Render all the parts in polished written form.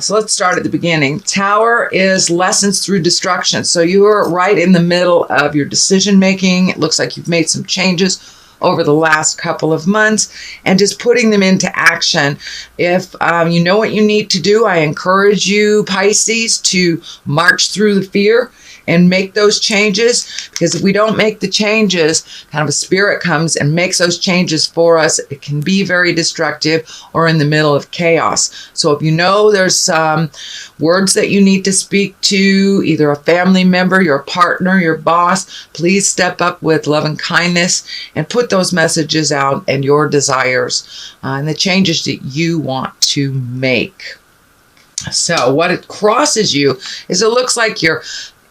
So let's start at the beginning. Tower is lessons through destruction. So you're right in the middle of your decision making. It looks like you've made some changes over the last couple of months and just putting them into action. If you know what you need to do, I encourage you, Pisces, to march through the fear and make those changes, because if we don't make the changes, kind of a spirit comes and makes those changes for us. It can be very destructive or in the middle of chaos. So if you know there's words that you need to speak to, either a family member, your partner, your boss, please step up with love and kindness and put those messages out and your desires and the changes that you want to make. So what it crosses you is it looks like you're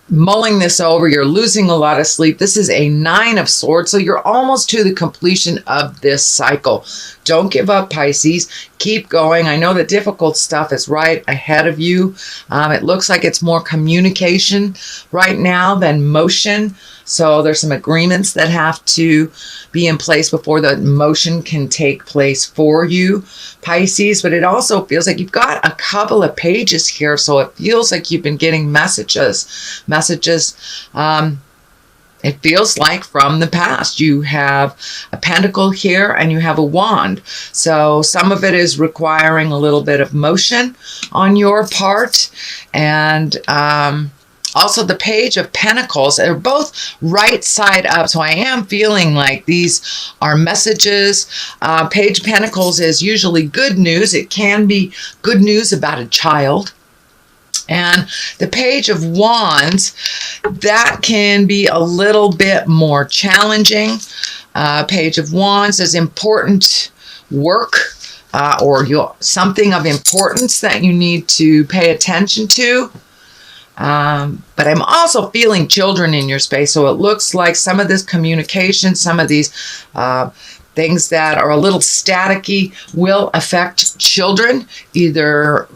mulling this over, you're losing a lot of sleep. This is a 9 of Swords, so you're almost to the completion of this cycle. Don't give up, Pisces. Keep going. I know the difficult stuff is right ahead of you. It looks like it's more communication right now than motion. So there's some agreements that have to be in place before the motion can take place for you, Pisces. But it also feels like you've got a couple of pages here. So it feels like you've been getting messages. It feels like from the past. You have a pentacle here and you have a wand. So some of it is requiring a little bit of motion on your part. And also the Page of Pentacles. They're both right side up. So I am feeling like these are messages. Page of Pentacles is usually good news. It can be good news about a child. And the Page of Wands, that can be a little bit more challenging. Page of Wands is important work or something of importance that you need to pay attention to. But I'm also feeling children in your space. So it looks like some of this communication, some of these things that are a little staticky will affect children, either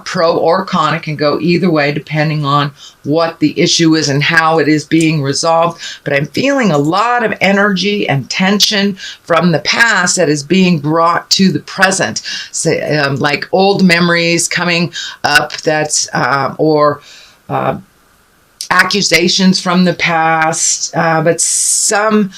pro or con. It can go either way depending on what the issue is and how it is being resolved. But I'm feeling a lot of energy and tension from the past that is being brought to the present. So, like old memories coming up that's or accusations from the past, but some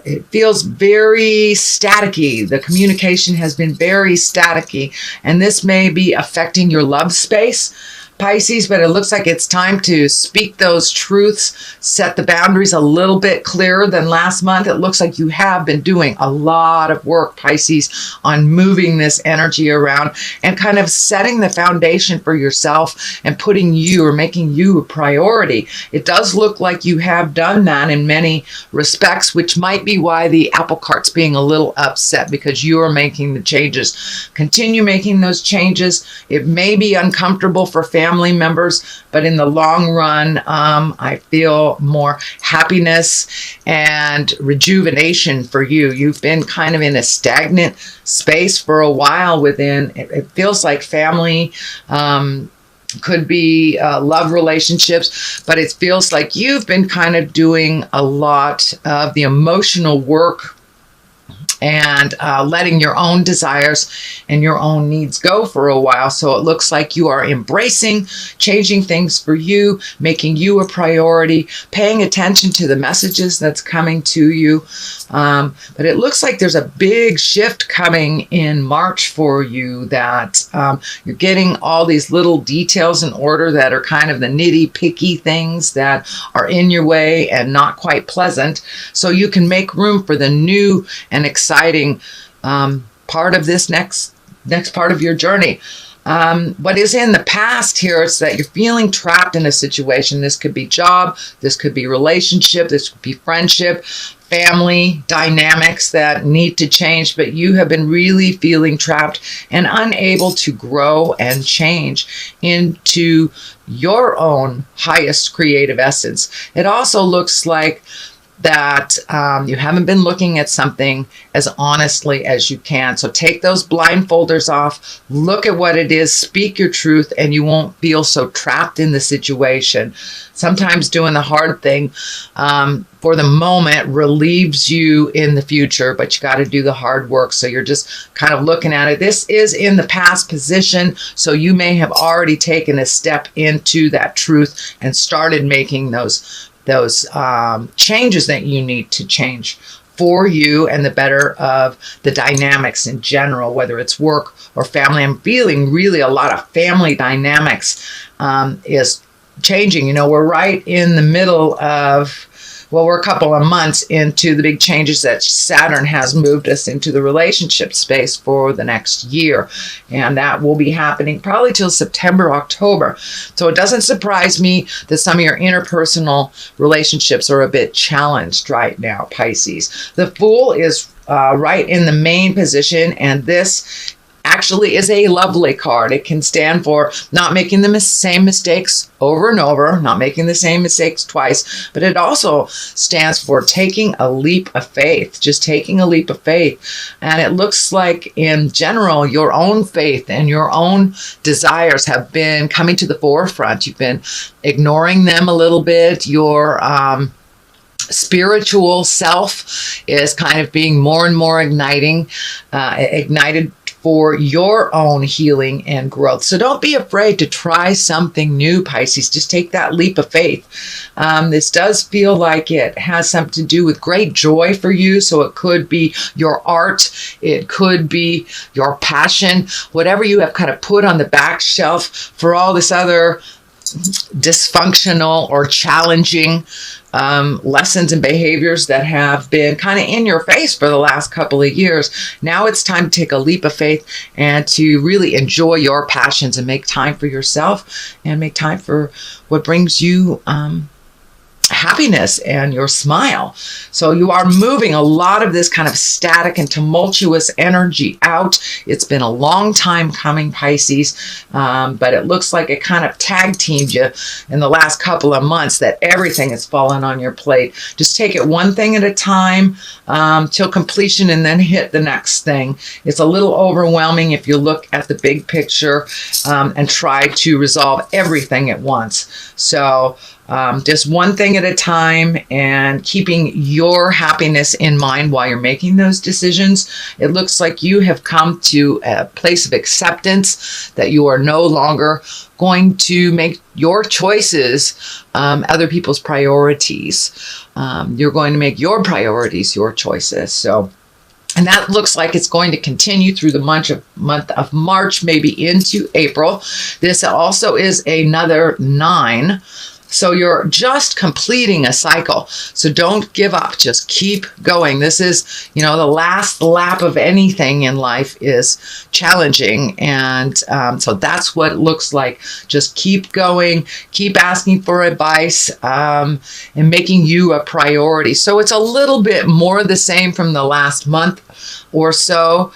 it feels very staticky. The communication has been very staticky, and this may be affecting your love space, Pisces, but it looks like it's time to speak those truths, set the boundaries a little bit clearer than last month. It looks like you have been doing a lot of work, Pisces, on moving this energy around and kind of setting the foundation for yourself and putting you or making you a priority. It does look like you have done that in many respects, which might be why the apple cart's being a little upset, because you're making the changes. Continue making those changes. It may be uncomfortable for family members, but in the long run, I feel more happiness and rejuvenation for you. You've been kind of in a stagnant space for a while within, it feels like family, could be love relationships, but it feels like you've been kind of doing a lot of the emotional work and letting your own desires and your own needs go for a while. So it looks like you are embracing, changing things for you, making you a priority, paying attention to the messages that's coming to you. But it looks like there's a big shift coming in March for you, that you're getting all these little details in order that are kind of the nitty-picky things that are in your way and not quite pleasant. So you can make room for the new and exciting part of this next part of your journey. What is in the past here is that you're feeling trapped in a situation. This could be job, this could be relationship, this could be friendship, family dynamics that need to change, but you have been really feeling trapped and unable to grow and change into your own highest creative essence. It also looks like that you haven't been looking at something as honestly as you can. So take those blindfolders off, look at what it is, speak your truth, and you won't feel so trapped in the situation. Sometimes doing the hard thing for the moment relieves you in the future, but you got to do the hard work. So you're just kind of looking at it. This is in the past position, so you may have already taken a step into that truth and started making those changes that you need to change for you and the better of the dynamics in general, whether it's work or family. I'm feeling really a lot of family dynamics is changing. We're right in the middle of, we're a couple of months into the big changes that Saturn has moved us into the relationship space for the next year. And that will be happening probably till September, October. So it doesn't surprise me that some of your interpersonal relationships are a bit challenged right now, Pisces. The Fool is right in the main position, and this actually is a lovely card. It can stand for not making the same mistakes over and over, not making the same mistakes twice, but it also stands for taking a leap of faith, just taking a leap of faith. And it looks like in general, your own faith and your own desires have been coming to the forefront. You've been ignoring them a little bit. Your spiritual self is kind of being more and more ignited for your own healing and growth. So don't be afraid to try something new, Pisces. Just take that leap of faith. This does feel like it has something to do with great joy for you. So it could be your art. It could be your passion, whatever you have kind of put on the back shelf for all this other dysfunctional or challenging lessons and behaviors that have been kind of in your face for the last couple of years. Now it's time to take a leap of faith and to really enjoy your passions and make time for yourself and make time for what brings you happiness and your smile. So you are moving a lot of this kind of static and tumultuous energy out. It's been a long time coming, Pisces, but it looks like it kind of tag teamed you in the last couple of months that everything has fallen on your plate. Just take it one thing at a time till completion and then hit the next thing. It's a little overwhelming if you look at the big picture and try to resolve everything at once. So just one thing at a time and keeping your happiness in mind while you're making those decisions. It looks like you have come to a place of acceptance that you are no longer going to make your choices other people's priorities. You're going to make your priorities your choices. So, and that looks like it's going to continue through the month of March, maybe into April. This also is another 9. So you're just completing a cycle. So don't give up. Just keep going. This is, the last lap of anything in life is challenging. And so that's what it looks like. Just keep going. Keep asking for advice and making you a priority. So it's a little bit more the same from the last month or so.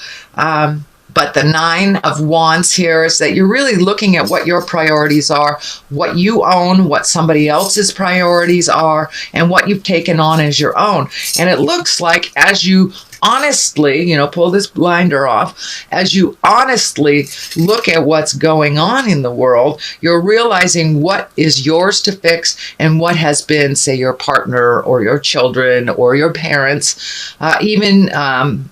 But the 9 of Wands here is that you're really looking at what your priorities are, what you own, what somebody else's priorities are, and what you've taken on as your own. And it looks like as you honestly, pull this blinder off, as you honestly look at what's going on in the world, you're realizing what is yours to fix and what has been, say, your partner or your children or your parents, even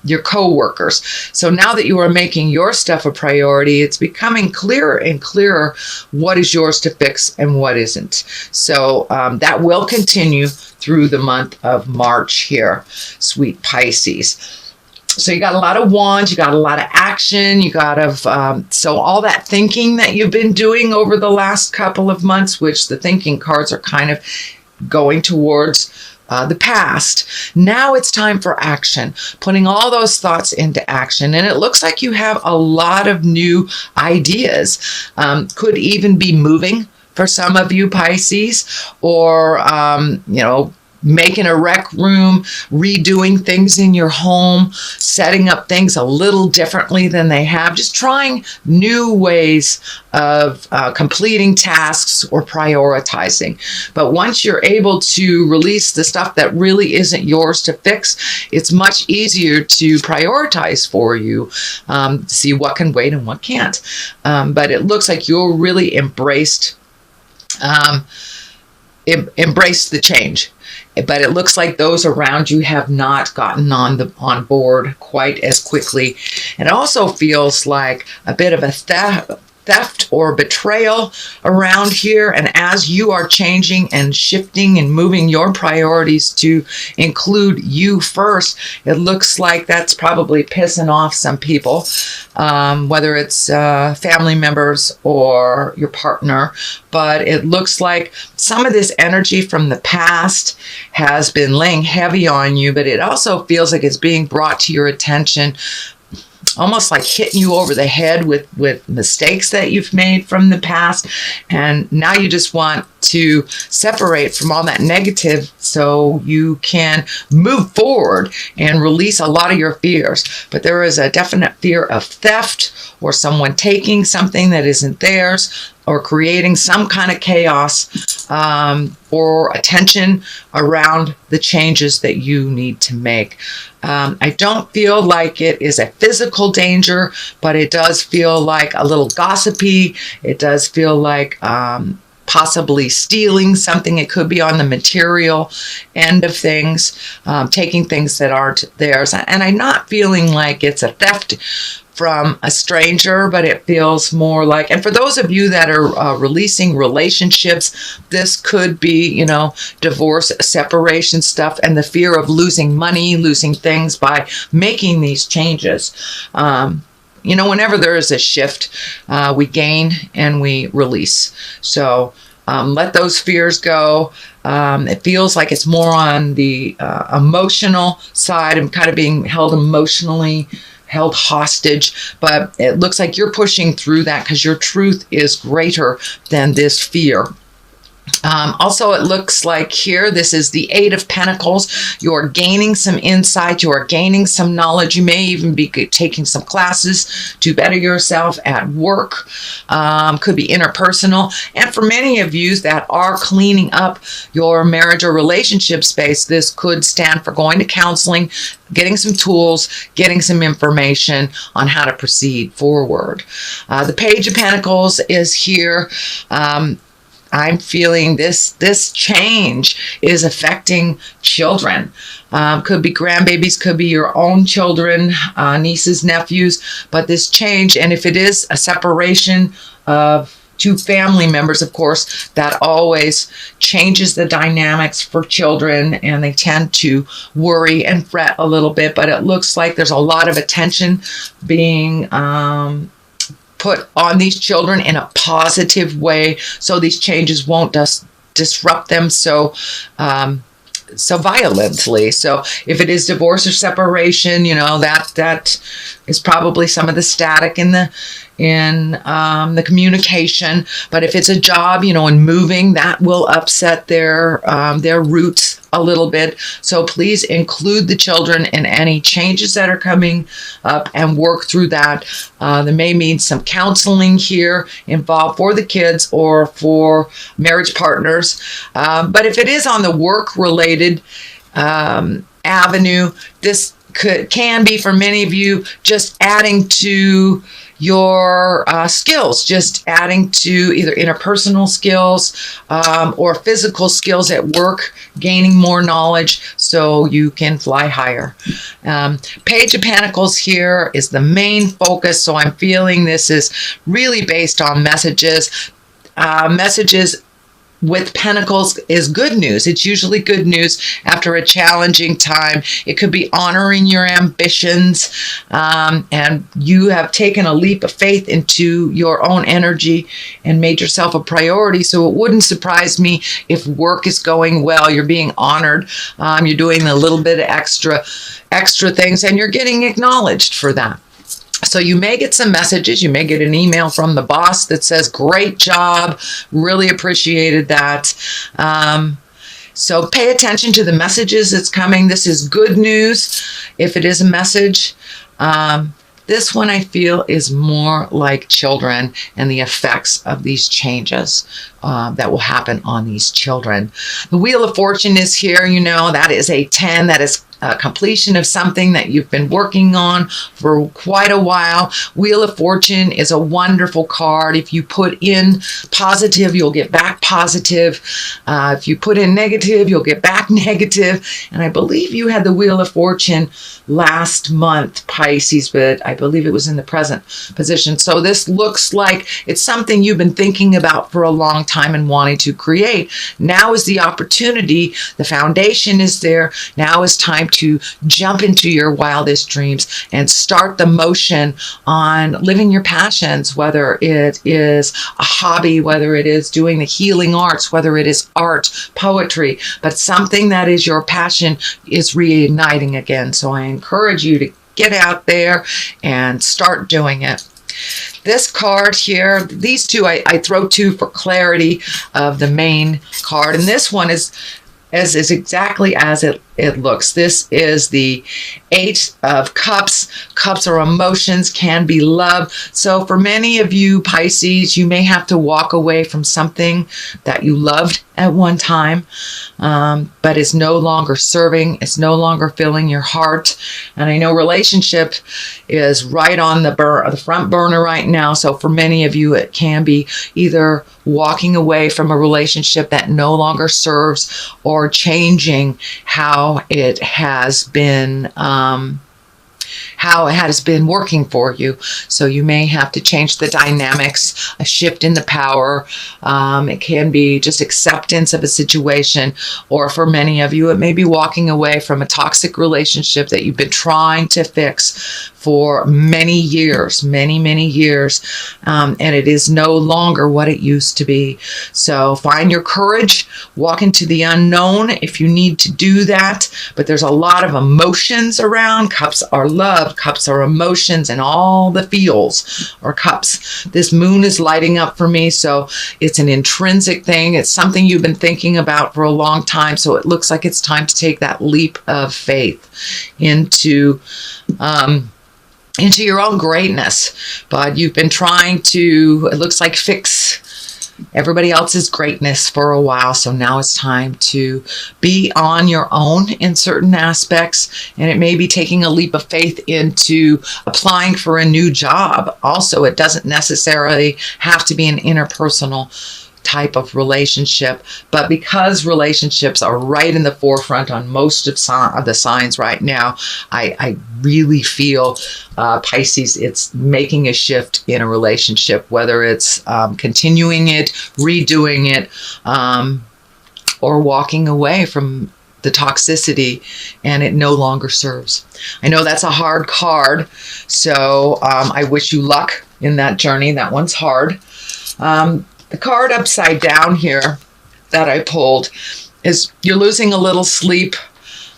your co-workers. So now that you are making your stuff a priority, it's becoming clearer and clearer what is yours to fix and what isn't. So that will continue through the month of March here, sweet Pisces. So you got a lot of wands, you got a lot of action, you got so all that thinking that you've been doing over the last couple of months, which the thinking cards are kind of going towards the past. Now it's time for action, putting all those thoughts into action. And it looks like you have a lot of new ideas, could even be moving for some of you Pisces, or, making a rec room, redoing things in your home, setting up things a little differently than they have, just trying new ways of completing tasks or prioritizing. But once you're able to release the stuff that really isn't yours to fix, it's much easier to prioritize for you, see what can wait and what can't. But it looks like you're really embraced the change. But it looks like those around you have not gotten on board quite as quickly. It also feels like a bit of a theft or betrayal around here. And as you are changing and shifting and moving your priorities to include you first, it looks like that's probably pissing off some people, whether it's family members or your partner. But it looks like some of this energy from the past has been laying heavy on you, but it also feels like it's being brought to your attention, almost like hitting you over the head with mistakes that you've made from the past. And now you just want to separate from all that negative so you can move forward and release a lot of your fears. But there is a definite fear of theft or someone taking something that isn't theirs, or creating some kind of chaos or attention around the changes that you need to make. I don't feel like it is a physical danger, but it does feel like a little gossipy. It does feel like possibly stealing something. It could be on the material end of things, taking things that aren't theirs. And I'm not feeling like it's a theft from a stranger, but it feels more like, and for those of you that are releasing relationships, this could be, divorce, separation stuff, and the fear of losing money, losing things by making these changes. Whenever there is a shift, we gain and we release. So let those fears go. It feels like it's more on the emotional side. I'm kind of being held hostage, but it looks like you're pushing through that because your truth is greater than this fear. Also, it looks like here, this is the Eight of Pentacles. You're gaining some insight. You are gaining some knowledge. You may even be taking some classes to better yourself at work. Could be interpersonal. And for many of you that are cleaning up your marriage or relationship space, this could stand for going to counseling, getting some tools, getting some information on how to proceed forward. The Page of Pentacles is here. I'm feeling this change is affecting children. Could be grandbabies, could be your own children, nieces, nephews, but this change, and if it is a separation of two family members, of course, that always changes the dynamics for children, and they tend to worry and fret a little bit, but it looks like there's a lot of attention being put on these children in a positive way, so these changes won't disrupt them so violently. So if it is divorce or separation, that is probably some of the static in the communication. But if it's a job, and moving, that will upset their roots a little bit. So please include the children in any changes that are coming up and work through that. There may mean some counseling here involved for the kids or for marriage partners. But if it is on the work-related avenue, this can be for many of you just adding to your skills, just adding to either interpersonal skills or physical skills at work, gaining more knowledge so you can fly higher. Page of Pentacles here is the main focus, so I'm feeling this is really based on messages. Messages with Pentacles is good news. It's usually good news after a challenging time. It could be honoring your ambitions, and you have taken a leap of faith into your own energy and made yourself a priority. So it wouldn't surprise me if work is going well, you're being honored, you're doing a little bit of extra things, and you're getting acknowledged for that. So you may get some messages. You may get an email from the boss that says, great job, really appreciated that. So pay attention to the messages that's coming. This is good news if it is a message. This one I feel is more like children and the effects of these changes that will happen on these children. The Wheel of Fortune is here. You know, that is a 10. That is completion of something that you've been working on for quite a while. Wheel of Fortune is a wonderful card. If you put in positive, you'll get back positive. If you put in negative, you'll get back negative. And I believe you had the Wheel of Fortune last month, Pisces, but I believe it was in the present position. So this looks like it's something you've been thinking about for a long time and wanting to create. Now is the opportunity. The foundation is there. Now is time to jump into your wildest dreams and start the motion on living your passions, whether it is a hobby, whether it is doing the healing arts, whether it is art, poetry, but something that is your passion is reigniting again. So I encourage you to get out there and start doing it. This card here, these two, I throw two for clarity of the main card. And this one is exactly as it looks. This is the 8 of Cups. Cups are emotions, can be love. So for many of you Pisces, you may have to walk away from something that you loved at one time, but is no longer serving. It's no longer filling your heart. And I know relationship is right on the front burner right now. So for many of you, it can be either walking away from a relationship that no longer serves or changing how it has been working for you. So you may have to change the dynamics, a shift in the power. It can be just acceptance of a situation, or for many of you, it may be walking away from a toxic relationship that you've been trying to fix for many years, many years, and it is no longer what it used to be. So find your courage, walk into the unknown if you need to do that. But there's a lot of emotions around. Cups are love, cups are emotions, and all the feels are cups. This moon is lighting up for me, so it's an intrinsic thing. It's something you've been thinking about for a long time, so it looks like it's time to take that leap of faith into your own greatness. But you've been trying to, it looks like, fix everybody else's greatness for a while. So now it's time to be on your own in certain aspects. And it may be taking a leap of faith into applying for a new job. Also, it doesn't necessarily have to be an interpersonal type of relationship, but because relationships are right in the forefront on most of the signs right now, I really feel Pisces, it's making a shift in a relationship, whether it's continuing it, redoing it, or walking away from the toxicity and it no longer serves. I know that's a hard card, so I wish you luck in that journey. That one's hard. The card upside down here that I pulled is you're losing a little sleep.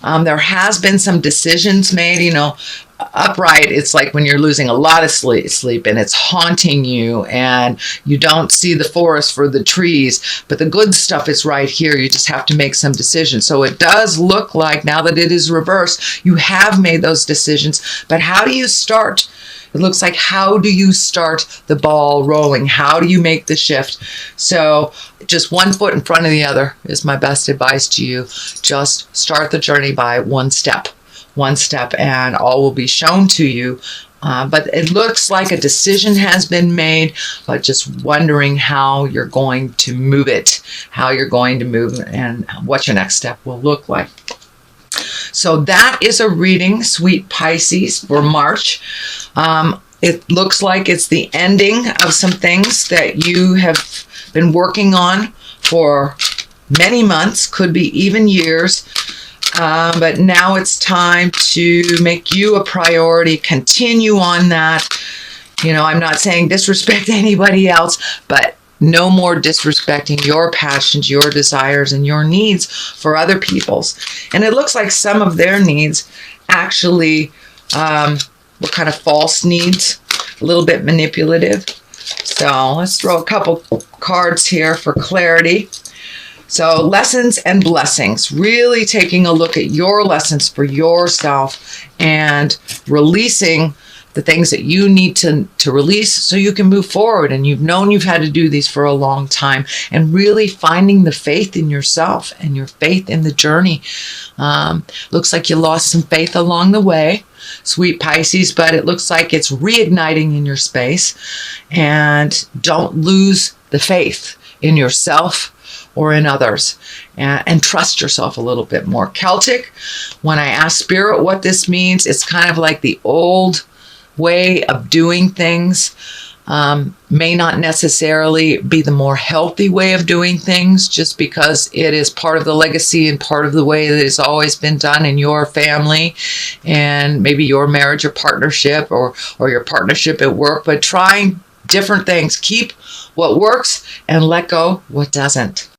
There has been some decisions made, you know. Upright, it's like when you're losing a lot of sleep and it's haunting you and you don't see the forest for the trees, but the good stuff is right here. You just have to make some decisions. So it does look like now that it is reversed, you have made those decisions, but how do you start? It looks like, how do you start the ball rolling? How do you make the shift? So just one foot in front of the other is my best advice to you. Just start the journey by one step, and all will be shown to you. But it looks like a decision has been made, but just wondering how you're going to move it, and what your next step will look like. So that is a reading, sweet Pisces, for March. It looks like it's the ending of some things that you have been working on for many months, could be even years. But now it's time to make you a priority, continue on that. You know, I'm not saying disrespect anybody else, but no more disrespecting your passions, your desires, and your needs for other people's. And it looks like some of their needs actually were kind of false needs, a little bit manipulative. So let's throw a couple cards here for clarity. So lessons and blessings, really taking a look at your lessons for yourself and releasing the things that you need to release so you can move forward. And you've known you've had to do these for a long time, and really finding the faith in yourself and your faith in the journey. Looks like you lost some faith along the way, sweet Pisces, but it looks like it's reigniting in your space. And don't lose the faith in yourself or in others, and trust yourself a little bit more. Celtic, when I ask Spirit what this means, it's kind of like the old way of doing things. May not necessarily be the more healthy way of doing things, just because it is part of the legacy and part of the way that it's always been done in your family and maybe your marriage or partnership, or your partnership at work. But trying different things. Keep what works and let go what doesn't.